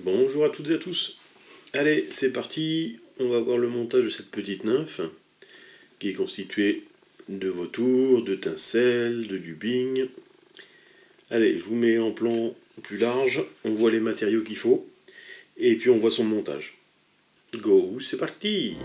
Bonjour à toutes et à tous. Allez, c'est parti. On va voir le montage de cette petite nymphe qui est constituée de vautours, de tincelles, de dubing. Allez, je vous mets en plan plus large. On voit les matériaux qu'il faut et puis on voit son montage. Go, c'est parti.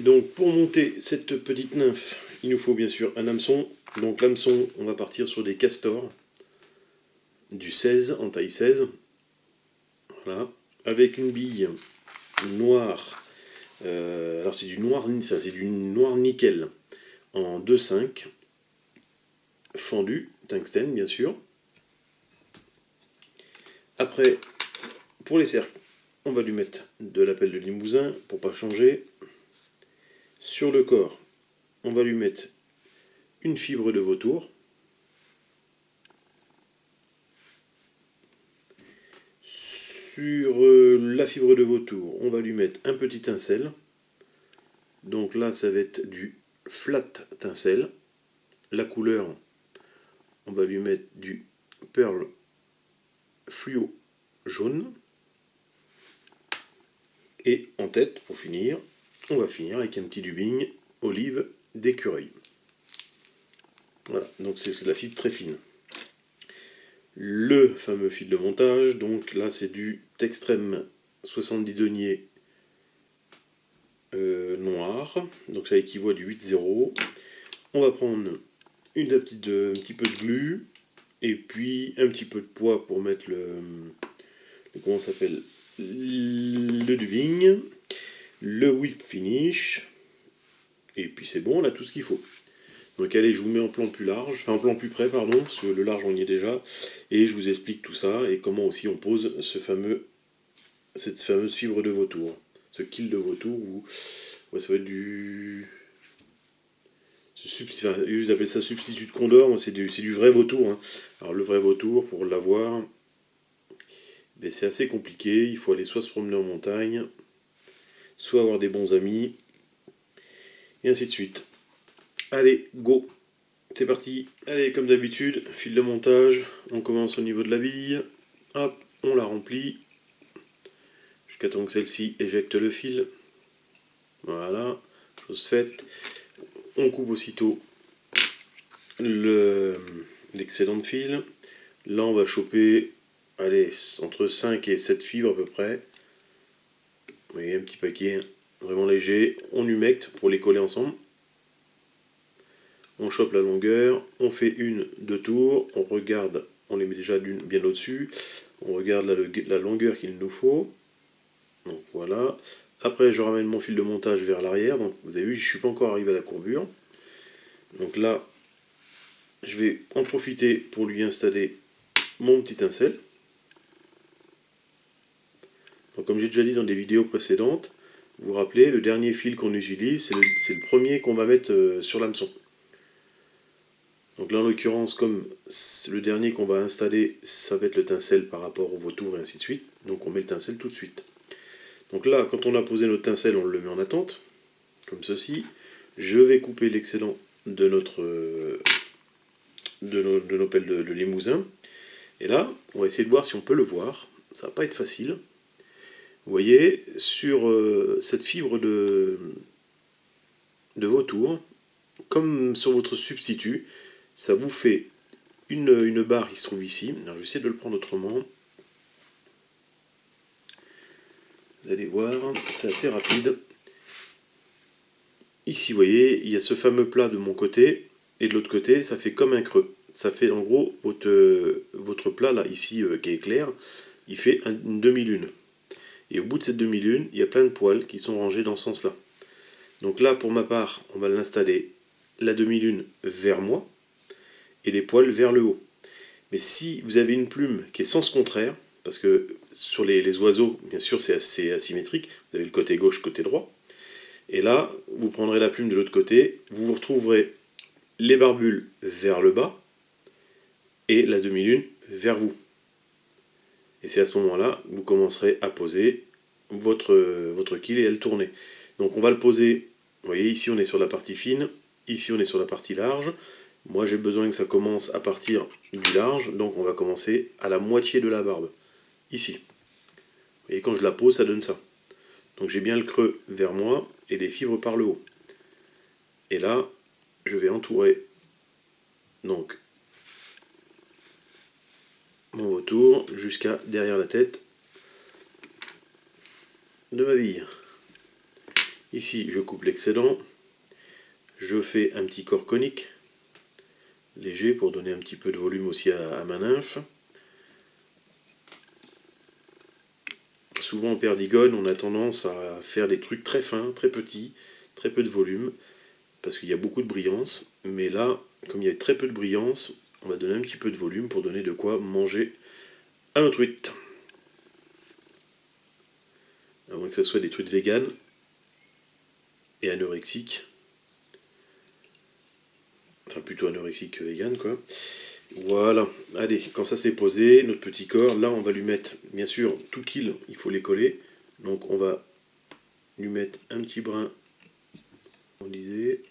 Donc pour monter cette petite nymphe, il nous faut bien sûr un hameçon. Donc l'hameçon, on va partir sur des castors, du 16 en taille 16. Voilà, avec une bille noire. Alors c'est du noir, c'est du noir nickel en 2,5, fendu, tungstène bien sûr. Après, pour les cercles, on va lui mettre de la pelle de limousin pour pas changer. Sur le corps, on va lui mettre une fibre de vautour. Sur la fibre de vautour, on va lui mettre un petit tincelle. Donc là, ça va être du flat tincelle. La couleur, on va lui mettre du pearl fluo jaune. Et en tête, pour finir, on va finir avec un petit dubing olive d'écureuil. Voilà, donc c'est de la fibre très fine. Le fameux fil de montage, donc là c'est du Textrem 70 deniers noir, donc ça équivaut à du 8,0. On va prendre un petit peu de glu, et puis un petit peu de poids pour mettre comment ça s'appelle, le dubing, le whip finish, et puis c'est bon, on a tout ce qu'il faut. Donc allez, je vous mets en plan plus large, enfin en plan plus près, pardon, parce que le large on y est déjà, et je vous explique tout ça, et comment aussi on pose cette fameuse fibre de vautour, ce kill de vautour, où ouais, ça va être du... ils appellent ça substitut de condor, moi c'est du vrai vautour. Hein. Alors le vrai vautour, pour l'avoir, ben, c'est assez compliqué, il faut aller soit se promener en montagne, soit avoir des bons amis, et ainsi de suite. Allez, go, c'est parti. Allez, comme d'habitude, fil de montage, on commence au niveau de la bille, hop, on la remplit, jusqu'à temps que celle-ci éjecte le fil. Voilà, chose faite. On coupe aussitôt l'excédent de fil. Là, on va choper, allez, entre 5 et 7 fibres à peu près. Vous voyez, un petit paquet, vraiment léger. On humecte pour les coller ensemble. On chope la longueur, on fait deux tours, on regarde, on les met déjà bien au-dessus, on regarde la longueur qu'il nous faut. Donc voilà. Après, je ramène mon fil de montage vers l'arrière. Donc vous avez vu, je ne suis pas encore arrivé à la courbure. Donc là, je vais en profiter pour lui installer mon petit tincelle. Donc comme j'ai déjà dit dans des vidéos précédentes, vous vous rappelez, le dernier fil qu'on utilise, c'est le premier qu'on va mettre sur l'hameçon. Donc là, en l'occurrence, comme le dernier qu'on va installer, ça va être le tincelle par rapport au vautour et ainsi de suite. Donc on met le tincelle tout de suite. Donc là, quand on a posé notre tincelle, on le met en attente, comme ceci. Je vais couper l'excédent de nos pelles de limousin. Et là, on va essayer de voir si on peut le voir. Ça va pas être facile. Vous voyez, sur cette fibre de vautour, comme sur votre substitut, ça vous fait une barre qui se trouve ici. Alors, je vais essayer de le prendre autrement. Vous allez voir, c'est assez rapide. Ici, vous voyez, il y a ce fameux plat de mon côté, et de l'autre côté, ça fait comme un creux. Ça fait en gros, votre plat là, ici, qui est clair, il fait une demi-lune. Et au bout de cette demi-lune, il y a plein de poils qui sont rangés dans ce sens-là. Donc là, pour ma part, on va l'installer la demi-lune vers moi, et les poils vers le haut. Mais si vous avez une plume qui est sens contraire, parce que sur les oiseaux, bien sûr, c'est assez asymétrique, vous avez le côté gauche, côté droit, Et là, vous prendrez la plume de l'autre côté, vous vous retrouverez les barbules vers le bas et la demi-lune vers vous. Et c'est à ce moment-là que vous commencerez à poser votre quille et à le tourner. Donc on va le poser, vous voyez ici on est sur la partie fine, ici on est sur la partie large. Moi j'ai besoin que ça commence à partir du large, donc on va commencer à la moitié de la barbe, ici. Vous voyez quand je la pose ça donne ça. Donc j'ai bien le creux vers moi et les fibres par le haut. Et là je vais entourer donc mon retour jusqu'à derrière la tête de ma bille. Ici je coupe l'excédent, je fais un petit corps conique léger pour donner un petit peu de volume aussi à ma nymphe. Souvent en perdigone on a tendance à faire des trucs très fins, très petits, très peu de volume, parce qu'il y a beaucoup de brillance, mais là, comme il y a très peu de brillance, on va donner un petit peu de volume pour donner de quoi manger à nos truites. À moins que ce soit des truites véganes et anorexiques. Enfin plutôt anorexiques que véganes quoi. Voilà, allez, quand ça c'est posé, notre petit corps, là on va lui mettre, bien sûr, tout kill, il faut les coller. Donc on va lui mettre un petit brin, on disait.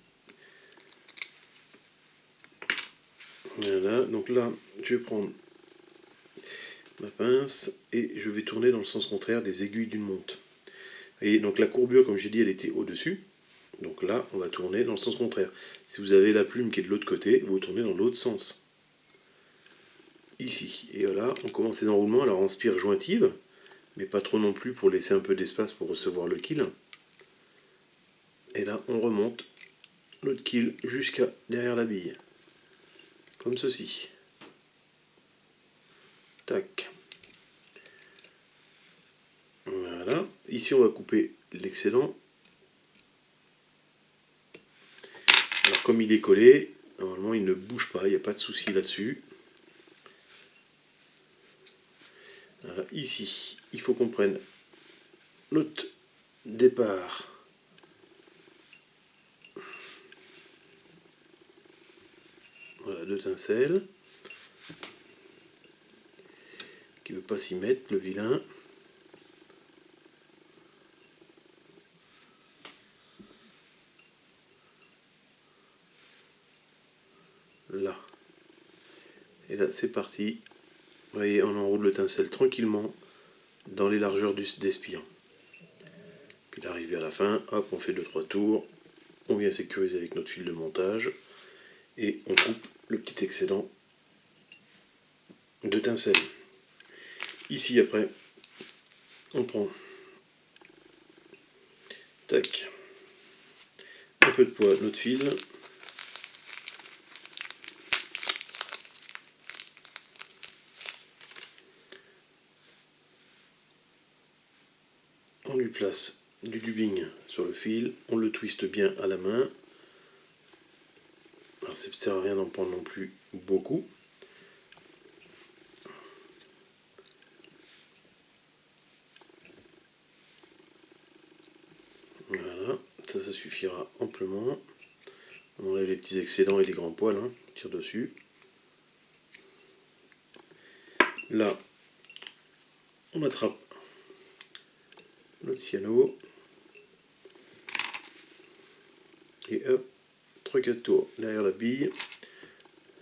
Voilà, donc là, je vais prendre ma pince et je vais tourner dans le sens contraire des aiguilles d'une montre. Et donc la courbure, comme j'ai dit, elle était au-dessus. Donc là, on va tourner dans le sens contraire. Si vous avez la plume qui est de l'autre côté, vous tournez dans l'autre sens. Ici. Et voilà, on commence les enroulements. Alors on spire jointive, mais pas trop non plus pour laisser un peu d'espace pour recevoir le kill. Et là, on remonte notre kill jusqu'à derrière la bille. Comme ceci. Tac. Voilà. Ici, on va couper l'excédent. Alors, comme il est collé, normalement, il ne bouge pas. Il n'y a pas de souci là-dessus. Voilà. Ici, il faut qu'on prenne notre départ. Voilà, deux tincelles. Qui ne veut pas s'y mettre, le vilain. Là. Et là, c'est parti. Vous voyez, on enroule le tincelle tranquillement dans les largeurs des spires. Puis d'arriver à la fin, hop, on fait 2-3 tours. On vient sécuriser avec notre fil de montage. Et on coupe le petit excédent de tincelle. Ici, après, on prend tac, un peu de poids, notre fil. On lui place du dubbing sur le fil, on le twiste bien à la main. Alors ça ne sert à rien d'en prendre non plus beaucoup. Voilà, ça suffira amplement. On enlève les petits excédents et les grands poils, hein, on tire dessus. Là, on attrape notre cyano. Et hop, 3-4 tours derrière la bille.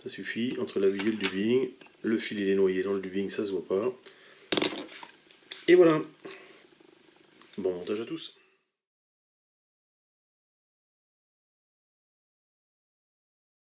Ça suffit, entre la bille et le dubbing. Le fil il est noyé dans le dubbing, ça se voit pas. Et voilà. Bon montage à tous.